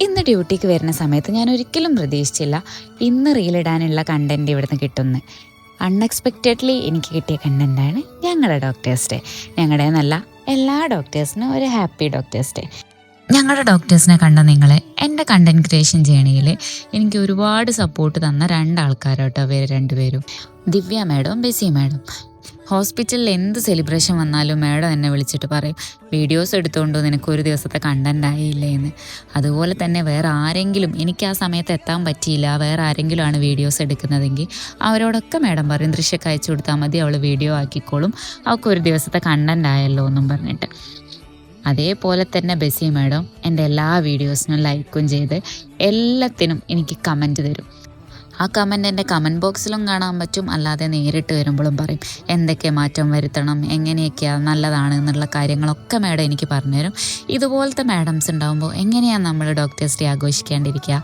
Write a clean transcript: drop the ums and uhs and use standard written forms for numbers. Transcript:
ഇന്ന് ഡ്യൂട്ടിക്ക് വരുന്ന സമയത്ത് ഞാൻ ഒരിക്കലും പ്രതീക്ഷിച്ചില്ല ഇന്ന് റീലിടാനുള്ള കണ്ടൻറ്റ് ഇവിടുന്ന് കിട്ടുമെന്ന്. അൺഎക്സ്പെക്റ്റഡ്ലി എനിക്ക് കിട്ടിയ കണ്ടൻറ്റാണ് ഞങ്ങളുടെ ഡോക്ടേഴ്സ് ഡേ. ഞങ്ങളുടെ എന്നല്ല, എല്ലാ ഡോക്ടേഴ്സിനും ഒരു ഹാപ്പി ഡോക്ടേഴ്സ് ഡേ. ഞങ്ങളുടെ ഡോക്ടേഴ്സിനെ കണ്ട നിങ്ങളെ എൻ്റെ കണ്ടൻറ് ക്രിയേഷൻ ജേണിയിൽ എനിക്ക് ഒരുപാട് സപ്പോർട്ട് തന്ന രണ്ടാൾക്കാരോട്ടോ അവർ രണ്ടുപേരും, ദിവ്യ മാഡവും ബെസി മാഡം. ഹോസ്പിറ്റലിൽ എന്ത് സെലിബ്രേഷൻ വന്നാലും മാഡം എന്നെ വിളിച്ചിട്ട് പറയും, വീഡിയോസ് എടുത്തുകൊണ്ടോ നിനക്ക് ഒരു ദിവസത്തെ കണ്ടൻ്റ് ആയില്ലേ എന്ന്. അതുപോലെ തന്നെ വേറെ ആരെങ്കിലും, എനിക്ക് ആ സമയത്ത് എത്താൻ പറ്റിയില്ല, വേറെ ആരെങ്കിലും ആണ് വീഡിയോസ് എടുക്കുന്നതെങ്കിൽ അവരോടൊക്കെ മാഡം പറയും ദൃശ്യമൊക്കെ അയച്ചു കൊടുത്താൽ മതി, അവൾ വീഡിയോ ആക്കിക്കോളും, അവൾക്കൊരു ദിവസത്തെ കണ്ടൻ്റ് ആയല്ലോ എന്നും പറഞ്ഞിട്ട്. അതേപോലെ തന്നെ ബെസി മാഡം എൻ്റെ എല്ലാ വീഡിയോസിനും ലൈക്കും ചെയ്ത് എല്ലാത്തിനും എനിക്ക് കമൻറ്റ് തരും. ആ കമൻറ്റ് എൻ്റെ കമൻറ്റ് ബോക്സിലും കാണാൻ പറ്റും, അല്ലാതെ നേരിട്ട് വരുമ്പോഴും പറയും എന്തൊക്കെ മാറ്റം വരുത്തണം, എങ്ങനെയൊക്കെയാണ് നല്ലതാണ് എന്നുള്ള കാര്യങ്ങളൊക്കെ മാഡം എനിക്ക് പറഞ്ഞുതരും. ഇതുപോലത്തെ മാഡംസ് ഉണ്ടാകുമ്പോൾ എങ്ങനെയാണ് നമ്മൾ ഡോക്ടേഴ്സ് ഡേ ആഘോഷിക്കാണ്ടിരിക്കുക?